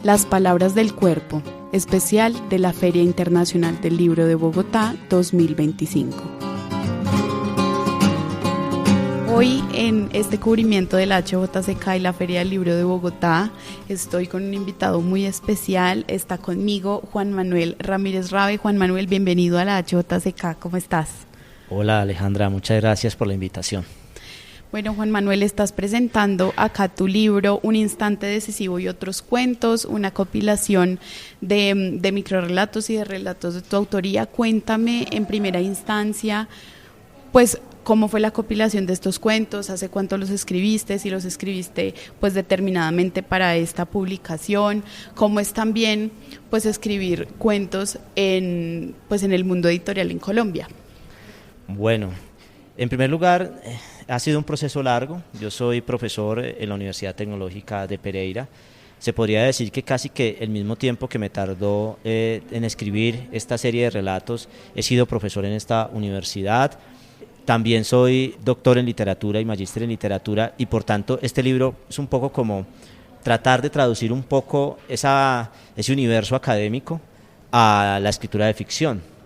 Las palabras del cuerpo, especial de la Feria Internacional del Libro de Bogotá 2025. Hoy en este cubrimiento de la HJCK y la Feria del Libro de Bogotá estoy con un invitado muy especial. Está conmigo Juan Manuel Ramírez Rabe. Juan Manuel, bienvenido a la HJCK. ¿Cómo estás? Hola Alejandra, muchas gracias por la invitación. Bueno, Juan Manuel, estás presentando acá tu libro, Un instante decisivo y otros cuentos, una compilación de microrrelatos y de relatos de tu autoría. Cuéntame en primera instancia, pues, cómo fue la compilación de estos cuentos, hace cuánto los escribiste, si los escribiste pues determinadamente para esta publicación, cómo es también pues escribir cuentos en el mundo editorial en Colombia. Bueno, en primer lugar, ha sido un proceso largo. Yo soy profesor en la Universidad Tecnológica de Pereira. Se podría decir que casi que el mismo tiempo que me tardó en escribir esta serie de relatos, he sido profesor en esta universidad. También soy doctor en literatura y magíster en literatura, y por tanto este libro es un poco como tratar de traducir un poco ese universo académico a la escritura de ficción.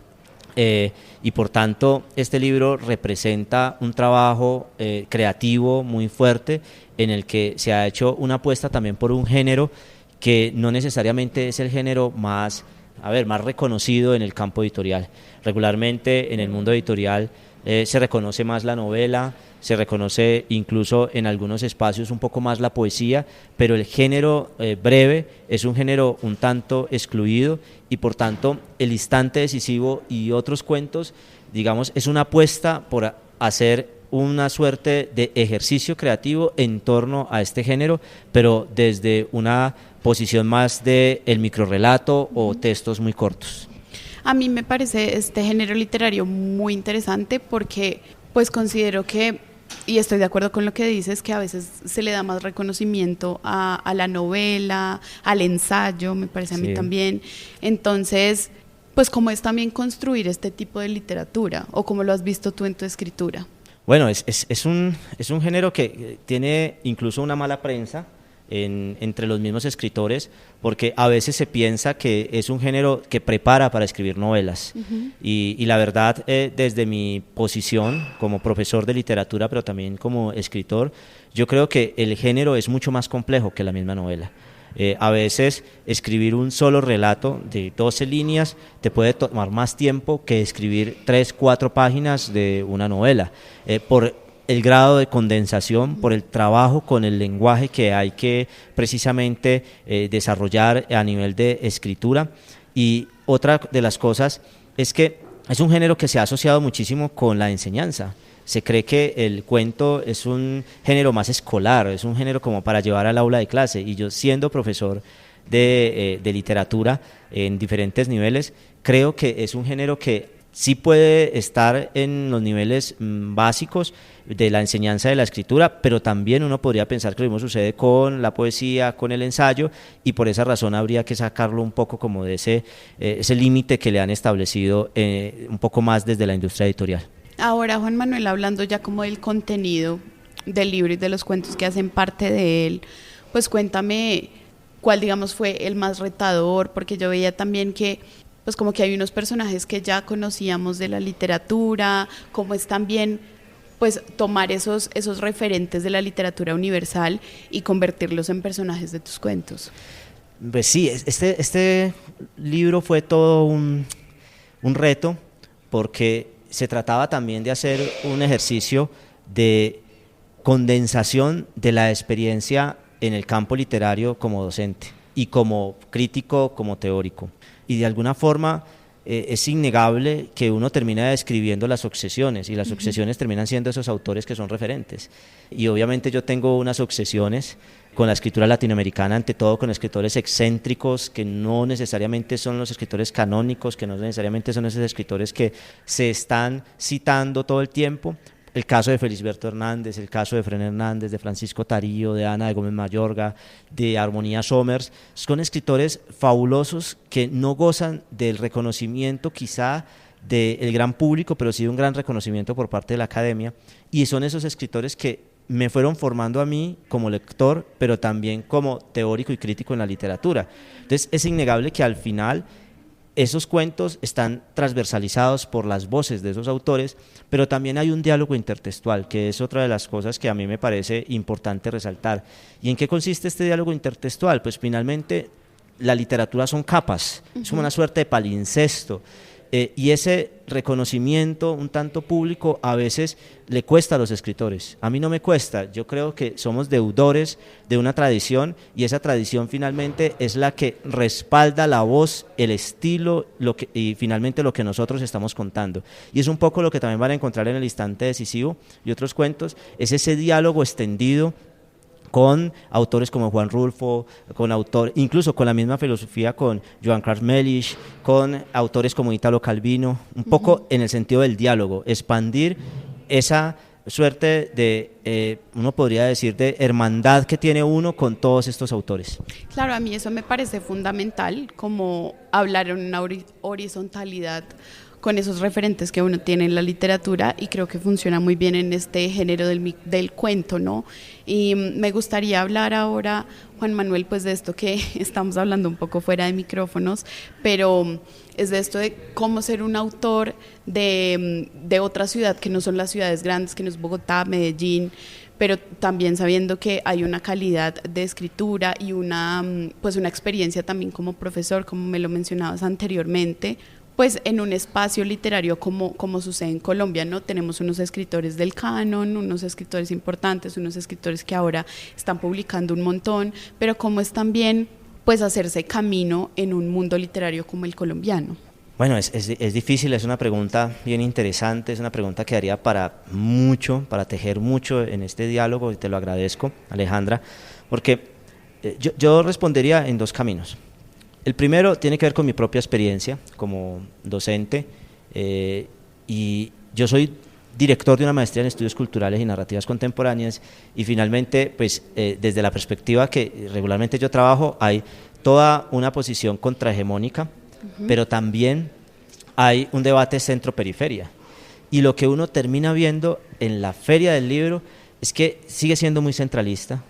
Y por tanto este libro representa un trabajo creativo muy fuerte, en el que se ha hecho una apuesta también por un género que no necesariamente es el género más reconocido en el campo editorial. Regularmente en el mundo editorial se reconoce más la novela, se reconoce incluso en algunos espacios un poco más la poesía, pero el género breve es un género un tanto excluido, y por tanto El instante decisivo y otros cuentos, digamos, es una apuesta por hacer una suerte de ejercicio creativo en torno a este género, pero desde una posición más de el microrrelato o textos muy cortos. A mí me parece este género literario muy interesante porque pues considero que, y estoy de acuerdo con lo que dices, que a veces se le da más reconocimiento a la novela, al ensayo, me parece a mí también. Entonces, pues ¿cómo es también construir este tipo de literatura? ¿O cómo lo has visto tú en tu escritura? Bueno, es un género que tiene incluso una mala prensa entre los mismos escritores, porque a veces se piensa que es un género que prepara para escribir novelas. Uh-huh. Y la verdad, desde mi posición como profesor de literatura, pero también como escritor, yo creo que el género es mucho más complejo que la misma novela. A veces escribir un solo relato de 12 líneas te puede tomar más tiempo que escribir 3, 4 páginas de una novela, por el grado de condensación, por el trabajo con el lenguaje que hay que precisamente desarrollar a nivel de escritura. Y otra de las cosas es que es un género que se ha asociado muchísimo con la enseñanza. Se cree que el cuento es un género más escolar, es un género como para llevar al aula de clase, y yo, siendo profesor de literatura en diferentes niveles, creo que es un género que sí puede estar en los niveles básicos de la enseñanza de la escritura, pero también uno podría pensar que lo mismo sucede con la poesía, con el ensayo, y por esa razón habría que sacarlo un poco como de ese límite que le han establecido un poco más desde la industria editorial. Ahora, Juan Manuel, hablando ya como del contenido del libro y de los cuentos que hacen parte de él, pues cuéntame cuál, digamos, fue el más retador, porque yo veía también que pues como que hay unos personajes que ya conocíamos de la literatura, cómo es también pues tomar esos referentes de la literatura universal y convertirlos en personajes de tus cuentos. Pues sí, este libro fue todo un reto, porque se trataba también de hacer un ejercicio de condensación de la experiencia en el campo literario como docente y como crítico, como teórico. Y de alguna forma es innegable que uno termina describiendo las obsesiones, y las obsesiones terminan siendo esos autores que son referentes. Y obviamente yo tengo unas obsesiones con la escritura latinoamericana, ante todo con escritores excéntricos, que no necesariamente son los escritores canónicos, que no necesariamente son esos escritores que se están citando todo el tiempo. El caso de Felisberto Hernández, el caso de Fren Hernández, de Francisco Tarillo, de Ana de Gómez Mayorga, de Armonía Somers, son escritores fabulosos que no gozan del reconocimiento quizá del gran público, pero sí de un gran reconocimiento por parte de la academia, y son esos escritores que me fueron formando a mí como lector, pero también como teórico y crítico en la literatura. Entonces es innegable que al final esos cuentos están transversalizados por las voces de esos autores, pero también hay un diálogo intertextual, que es otra de las cosas que a mí me parece importante resaltar. ¿Y en qué consiste este diálogo intertextual? Pues finalmente la literatura son capas, es como una suerte de palincesto, y ese reconocimiento un tanto público a veces le cuesta a los escritores. A mí no me cuesta, yo creo que somos deudores de una tradición, y esa tradición finalmente es la que respalda la voz, el estilo y finalmente lo que nosotros estamos contando. Y es un poco lo que también van a encontrar en El Instante Decisivo y otros cuentos, es ese diálogo extendido con autores como Juan Rulfo, incluso con la misma filosofía, con Joan Carles Mellish, con autores como Italo Calvino, un poco en el sentido del diálogo, expandir esa suerte de, uno podría decir, de hermandad que tiene uno con todos estos autores. Claro, a mí eso me parece fundamental, como hablar en una horizontalidad con esos referentes que uno tiene en la literatura, y creo que funciona muy bien en este género del cuento, ¿no? Y me gustaría hablar ahora, Juan Manuel, pues de esto que estamos hablando un poco fuera de micrófonos, pero es de esto de cómo ser un autor de otra ciudad que no son las ciudades grandes, que no es Bogotá, Medellín, pero también sabiendo que hay una calidad de escritura y una experiencia también como profesor, como me lo mencionabas anteriormente, pues en un espacio literario como sucede en Colombia, ¿no? Tenemos unos escritores del canon, unos escritores importantes, unos escritores que ahora están publicando un montón, pero cómo es también pues hacerse camino en un mundo literario como el colombiano. Bueno, es difícil, es una pregunta bien interesante, es una pregunta que daría para tejer mucho en este diálogo, y te lo agradezco, Alejandra, porque yo respondería en dos caminos. El primero tiene que ver con mi propia experiencia como docente, y yo soy director de una maestría en estudios culturales y narrativas contemporáneas, y finalmente pues desde la perspectiva que regularmente yo trabajo hay toda una posición contrahegemónica, pero también hay un debate centro-periferia, y lo que uno termina viendo en la Feria del Libro es que sigue siendo muy centralista,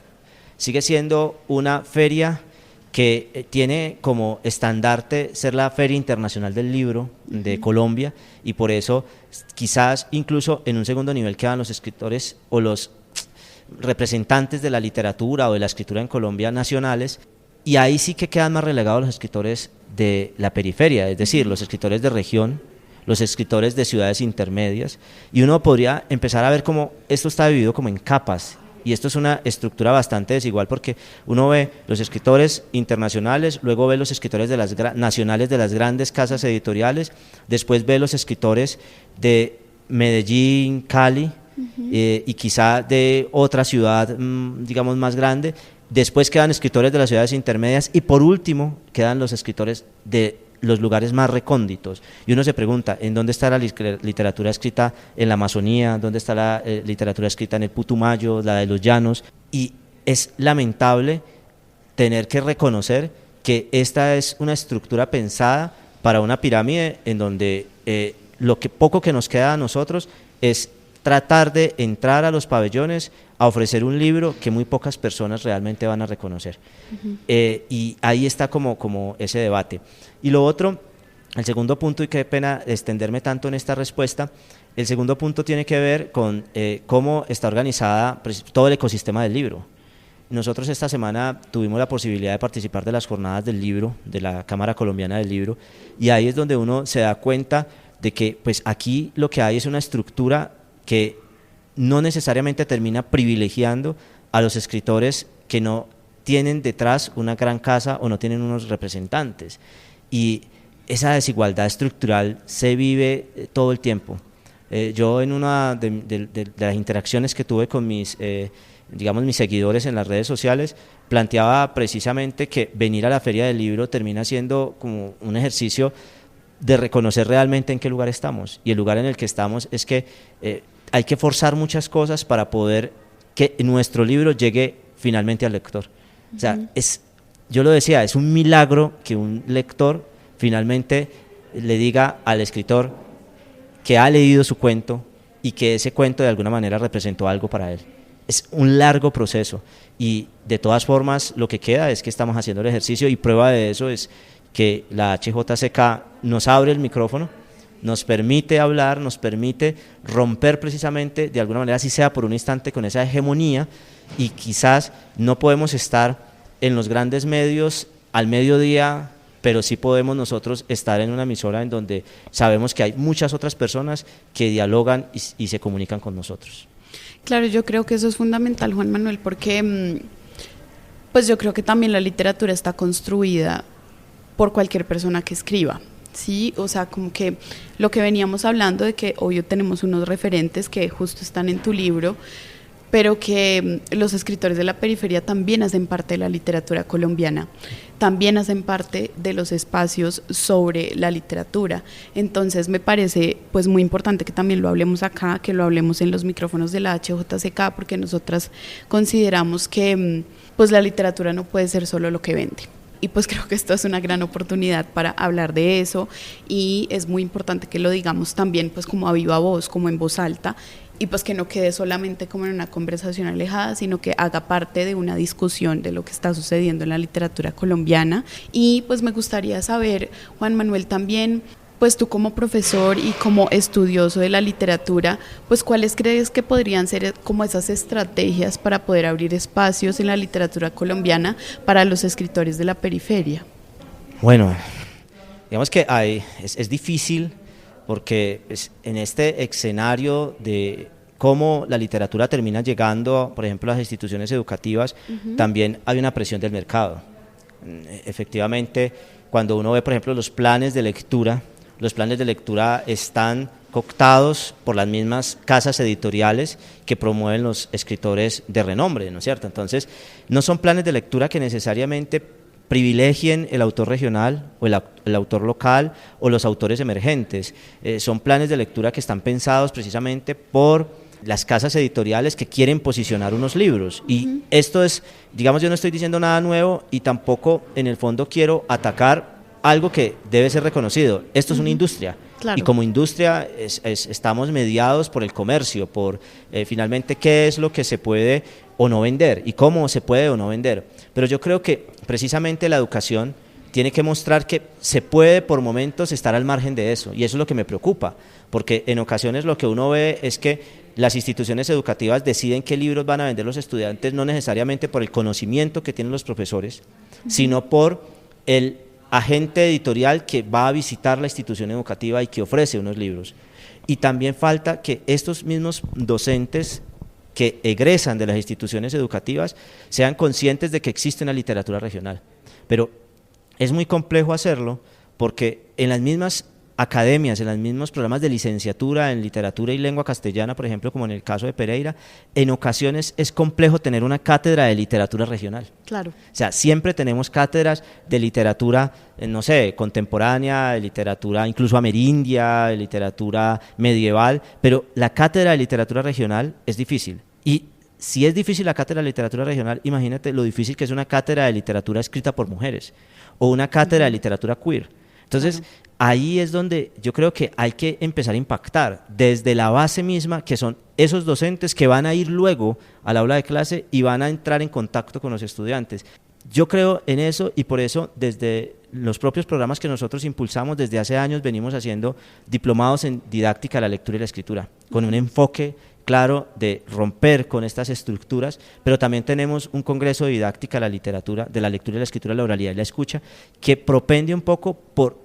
sigue siendo una feria que tiene como estandarte ser la Feria Internacional del Libro de Colombia, y por eso quizás incluso en un segundo nivel quedan los escritores o los representantes de la literatura o de la escritura en Colombia nacionales, y ahí sí que quedan más relegados los escritores de la periferia, es decir, los escritores de región, los escritores de ciudades intermedias, y uno podría empezar a ver cómo esto está dividido como en capas. Y esto es una estructura bastante desigual, porque uno ve los escritores internacionales, luego ve los escritores de las nacionales de las grandes casas editoriales, después ve los escritores de Medellín, Cali, y quizá de otra ciudad, digamos, más grande, después quedan escritores de las ciudades intermedias, y por último quedan los escritores de los lugares más recónditos, y uno se pregunta, ¿en dónde está la literatura escrita en la Amazonía? ¿Dónde está la literatura escrita en el Putumayo, la de los llanos? Y es lamentable tener que reconocer que esta es una estructura pensada para una pirámide en donde poco que nos queda a nosotros es tratar de entrar a los pabellones a ofrecer un libro que muy pocas personas realmente van a reconocer. Y ahí está como ese debate. Y lo otro, el segundo punto, y qué pena extenderme tanto en esta respuesta, el segundo punto tiene que ver con cómo está organizada todo el ecosistema del libro. Nosotros esta semana tuvimos la posibilidad de participar de las jornadas del libro, de la Cámara Colombiana del Libro, y ahí es donde uno se da cuenta de que pues aquí lo que hay es una estructura que no necesariamente termina privilegiando a los escritores que no tienen detrás una gran casa o no tienen unos representantes, y esa desigualdad estructural se vive todo el tiempo. Yo en una de las interacciones que tuve con mis seguidores en las redes sociales, planteaba precisamente que venir a la Feria del Libro termina siendo como un ejercicio de reconocer realmente en qué lugar estamos, y el lugar en el que estamos es que hay que forzar muchas cosas para poder que nuestro libro llegue finalmente al lector. O sea, yo lo decía, es un milagro que un lector finalmente le diga al escritor, que ha leído su cuento y que ese cuento de alguna manera representó algo para él. Es un largo proceso y de todas formas lo que queda es que estamos haciendo el ejercicio y prueba de eso es que la HJCK nos abre el micrófono, nos permite hablar, nos permite romper precisamente de alguna manera, si sea por un instante, con esa hegemonía, y quizás no podemos estar en los grandes medios al mediodía, pero sí podemos nosotros estar en una emisora en donde sabemos que hay muchas otras personas que dialogan y se comunican con nosotros. Claro, yo creo que eso es fundamental, Juan Manuel, porque pues yo creo que también la literatura está construida por cualquier persona que escriba, ¿sí? O sea, como que lo que veníamos hablando de que obvio tenemos unos referentes que justo están en tu libro, pero que los escritores de la periferia también hacen parte de la literatura colombiana, también hacen parte de los espacios sobre la literatura. Entonces me parece pues muy importante que también lo hablemos acá, que lo hablemos en los micrófonos de la HJCK, porque nosotras consideramos que pues la literatura no puede ser solo lo que vende. Y pues creo que esto es una gran oportunidad para hablar de eso, y es muy importante que lo digamos también pues como a viva voz, como en voz alta, y pues que no quede solamente como en una conversación alejada, sino que haga parte de una discusión de lo que está sucediendo en la literatura colombiana. Y pues me gustaría saber, Juan Manuel, también, pues tú como profesor y como estudioso de la literatura, pues ¿cuáles crees que podrían ser como esas estrategias para poder abrir espacios en la literatura colombiana para los escritores de la periferia? Bueno, digamos que es difícil porque en este escenario de cómo la literatura termina llegando, por ejemplo, a las instituciones educativas, también hay una presión del mercado. Efectivamente, cuando uno ve, por ejemplo, los planes de lectura están cooptados por las mismas casas editoriales que promueven los escritores de renombre, ¿no es cierto? Entonces, no son planes de lectura que necesariamente privilegien el autor regional o el autor local o los autores emergentes. Son planes de lectura que están pensados precisamente por las casas editoriales que quieren posicionar unos libros. Y esto es, digamos, yo no estoy diciendo nada nuevo y tampoco en el fondo quiero atacar algo que debe ser reconocido. Esto es una industria. Claro. Y como industria estamos mediados por el comercio, por finalmente qué es lo que se puede o no vender y cómo se puede o no vender. Pero yo creo que precisamente la educación tiene que mostrar que se puede por momentos estar al margen de eso, y eso es lo que me preocupa, porque en ocasiones lo que uno ve es que las instituciones educativas deciden qué libros van a vender los estudiantes, no necesariamente por el conocimiento que tienen los profesores, sino por el agente editorial que va a visitar la institución educativa y que ofrece unos libros. Y también falta que estos mismos docentes que egresan de las instituciones educativas sean conscientes de que existe una literatura regional. Pero es muy complejo hacerlo porque en las mismas academias, en los mismos programas de licenciatura en literatura y lengua castellana, por ejemplo, como en el caso de Pereira, en ocasiones es complejo tener una cátedra de literatura regional. Claro. O sea, siempre tenemos cátedras de literatura, no sé, contemporánea, de literatura incluso amerindia, de literatura medieval, pero la cátedra de literatura regional es difícil. Y si es difícil la cátedra de literatura regional, imagínate lo difícil que es una cátedra de literatura escrita por mujeres o una cátedra de literatura queer. Entonces, ahí es donde yo creo que hay que empezar a impactar desde la base misma, que son esos docentes que van a ir luego al aula de clase y van a entrar en contacto con los estudiantes. Yo creo en eso y por eso desde los propios programas que nosotros impulsamos desde hace años venimos haciendo diplomados en didáctica de la lectura y la escritura, con un enfoque claro de romper con estas estructuras, pero también tenemos un congreso de didáctica de la literatura, de la lectura y la escritura, la oralidad y la escucha, que propende un poco por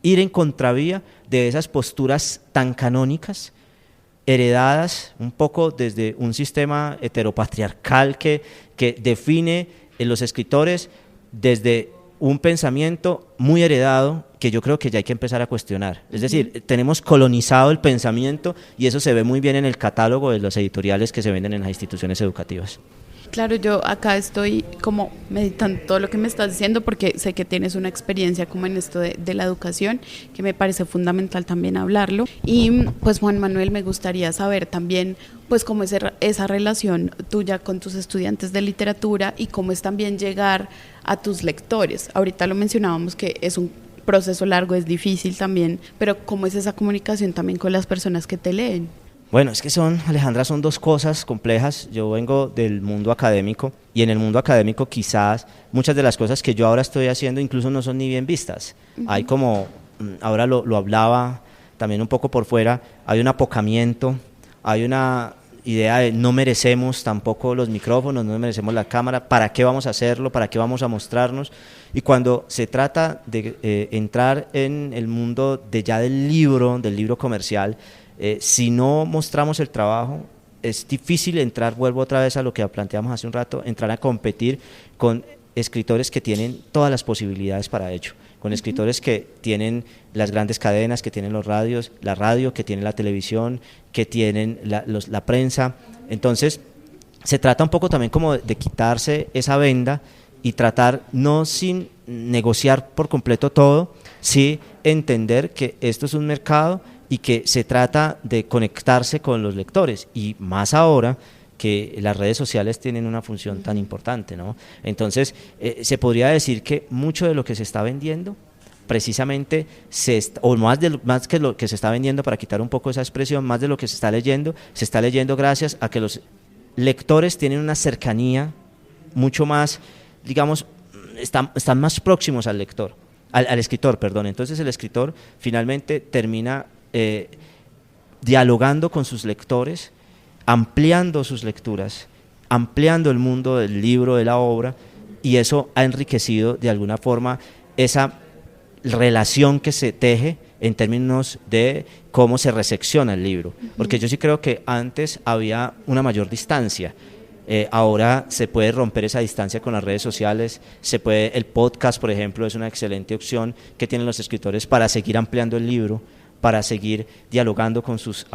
ir en contravía de esas posturas tan canónicas, heredadas un poco desde un sistema heteropatriarcal que define en los escritores desde un pensamiento muy heredado que yo creo que ya hay que empezar a cuestionar. Es decir, tenemos colonizado el pensamiento y eso se ve muy bien en el catálogo de los editoriales que se venden en las instituciones educativas. Claro, yo acá estoy como meditando todo lo que me estás diciendo porque sé que tienes una experiencia como en esto de la educación que me parece fundamental también hablarlo. Y pues Juan Manuel, me gustaría saber también pues cómo es esa relación tuya con tus estudiantes de literatura y cómo es también llegar a tus lectores. Ahorita lo mencionábamos que es un proceso largo, es difícil también, pero ¿cómo es esa comunicación también con las personas que te leen? Bueno, es que Alejandra, son dos cosas complejas. Yo vengo del mundo académico y en el mundo académico quizás muchas de las cosas que yo ahora estoy haciendo incluso no son ni bien vistas. Hay como, ahora lo hablaba también un poco por fuera, hay un apocamiento, hay una idea de no merecemos tampoco los micrófonos, no merecemos la cámara, ¿para qué vamos a hacerlo? ¿Para qué vamos a mostrarnos? Y cuando se trata de entrar en el mundo del libro comercial, si no mostramos el trabajo, es difícil entrar, vuelvo otra vez a lo que planteamos hace un rato, entrar a competir con escritores que tienen todas las posibilidades para ello, con escritores que tienen las grandes cadenas, que tienen los radios, la radio, que tienen la televisión, que tienen la prensa. Entonces, se trata un poco también como de quitarse esa venda y tratar, no sin negociar por completo todo, sí entender que esto es un mercado y que se trata de conectarse con los lectores, y más ahora que las redes sociales tienen una función tan importante, ¿no? Entonces, se podría decir que mucho de lo que se está vendiendo, precisamente, más que lo que se está vendiendo, para quitar un poco esa expresión, más de lo que se está leyendo gracias a que los lectores tienen una cercanía mucho más, digamos, están más próximos al lector, al escritor, perdón. Entonces el escritor finalmente termina dialogando con sus lectores, ampliando sus lecturas, ampliando el mundo del libro, de la obra, y eso ha enriquecido de alguna forma esa relación que se teje en términos de cómo se resecciona el libro, porque yo sí creo que antes había una mayor distancia. Ahora se puede romper esa distancia con las redes sociales, el podcast, por ejemplo, es una excelente opción que tienen los escritores para seguir ampliando el libro, para seguir dialogando con sus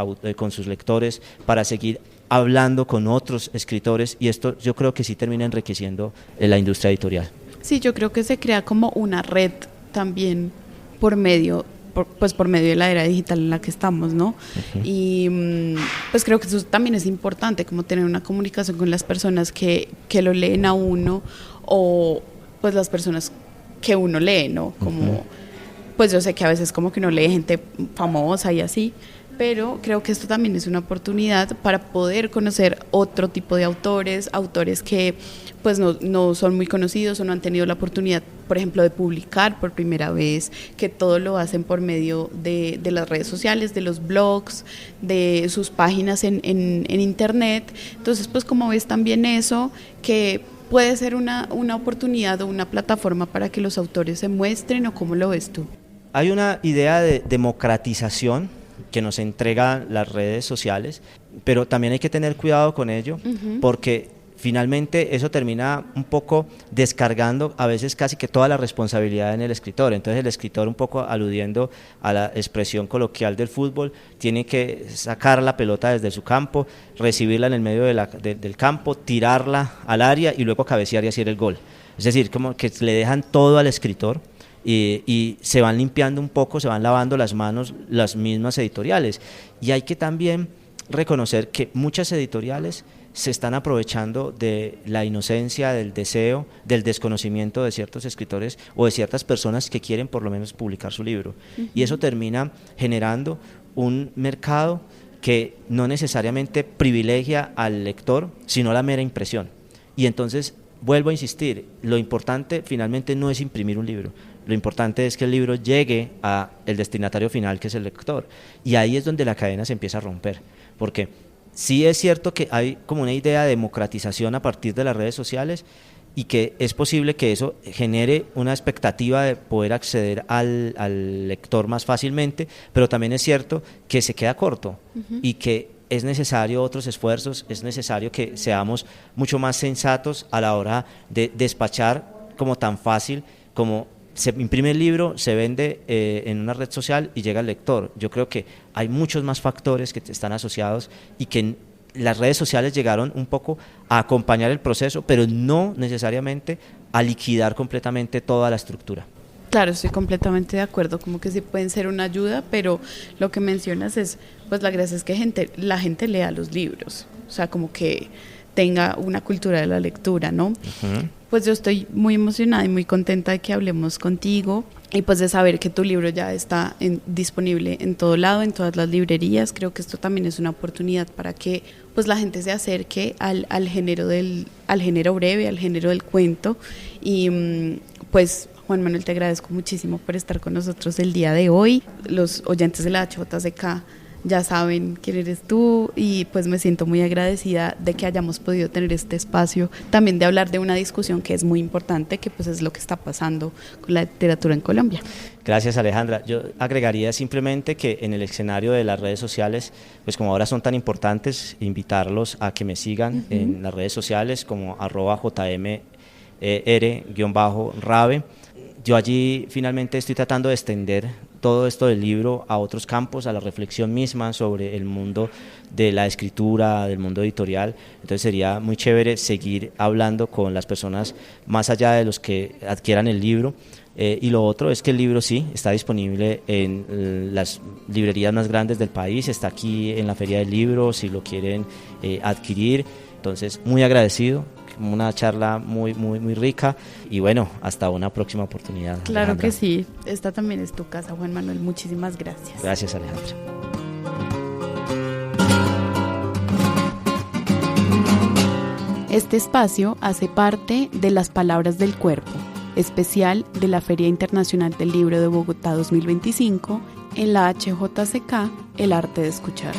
lectores, para seguir hablando con otros escritores, y esto yo creo que sí termina enriqueciendo la industria editorial. Sí, yo creo que se crea como una red también por medio de la era digital en la que estamos, ¿no? Y pues creo que eso también es importante, como tener una comunicación con las personas que lo leen a uno, o pues las personas que uno lee, ¿no? Como, pues yo sé que a veces como que uno lee gente famosa y así, pero creo que esto también es una oportunidad para poder conocer otro tipo de autores que pues no son muy conocidos o no han tenido la oportunidad, por ejemplo, de publicar por primera vez, que todo lo hacen por medio de las redes sociales, de los blogs, de sus páginas en internet. Entonces, pues como ves también eso, que puede ser una oportunidad o una plataforma para que los autores se muestren, ¿o cómo lo ves tú? Hay una idea de democratización que nos entregan las redes sociales, pero también hay que tener cuidado con ello, porque finalmente eso termina un poco descargando a veces casi que toda la responsabilidad en el escritor. Entonces el escritor, un poco aludiendo a la expresión coloquial del fútbol, tiene que sacar la pelota desde su campo, recibirla en el medio del campo, tirarla al área y luego cabecear y hacer el gol. Es decir, como que le dejan todo al escritor, y se van limpiando un poco, se van lavando las manos las mismas editoriales. Y hay que también reconocer que muchas editoriales se están aprovechando de la inocencia, del deseo, del desconocimiento de ciertos escritores o de ciertas personas que quieren por lo menos publicar su libro. Y eso termina generando un mercado que no necesariamente privilegia al lector, sino la mera impresión. Y entonces, vuelvo a insistir, lo importante finalmente no es imprimir un libro. Lo importante es que el libro llegue al destinatario final, que es el lector. Y ahí es donde la cadena se empieza a romper. Porque sí es cierto que hay como una idea de democratización a partir de las redes sociales, y que es posible que eso genere una expectativa de poder acceder al lector más fácilmente, pero también es cierto que se queda corto y que es necesario otros esfuerzos, es necesario que seamos mucho más sensatos a la hora de despachar como tan fácil como se imprime el libro, se vende en una red social y llega al lector. Yo creo que hay muchos más factores que están asociados, y que las redes sociales llegaron un poco a acompañar el proceso, pero no necesariamente a liquidar completamente toda la estructura. Claro, estoy completamente de acuerdo, como que sí pueden ser una ayuda, pero lo que mencionas es, pues la gracia es que la gente lea los libros, o sea, como que tenga una cultura de la lectura, ¿no? Ujú. Pues yo estoy muy emocionada y muy contenta de que hablemos contigo y pues de saber que tu libro ya está disponible en todo lado, en todas las librerías. Creo que esto también es una oportunidad para que pues la gente se acerque al género breve, al género del cuento y pues Juan Manuel, te agradezco muchísimo por estar con nosotros el día de hoy. Los oyentes de la HJCK ya saben quién eres tú y pues me siento muy agradecida de que hayamos podido tener este espacio, también de hablar de una discusión que es muy importante, que pues es lo que está pasando con la literatura en Colombia. Gracias, Alejandra. Yo agregaría simplemente que en el escenario de las redes sociales, pues como ahora son tan importantes, invitarlos a que me sigan en las redes sociales como @jmr_rabe. Yo allí finalmente estoy tratando de extender todo esto del libro a otros campos, a la reflexión misma sobre el mundo de la escritura, del mundo editorial. Entonces sería muy chévere seguir hablando con las personas más allá de los que adquieran el libro. Y lo otro es que el libro sí está disponible en las librerías más grandes del país, está aquí en la Feria del Libro si lo quieren adquirir. Entonces muy agradecido, una charla muy rica y bueno, hasta una próxima oportunidad. Claro, Alejandra. que sí, esta también es tu casa, Juan Manuel, muchísimas gracias. Gracias, Alejandra. Este espacio hace parte de Las Palabras del Cuerpo, especial de la Feria Internacional del Libro de Bogotá 2025 en la HJCK, El Arte de Escuchar.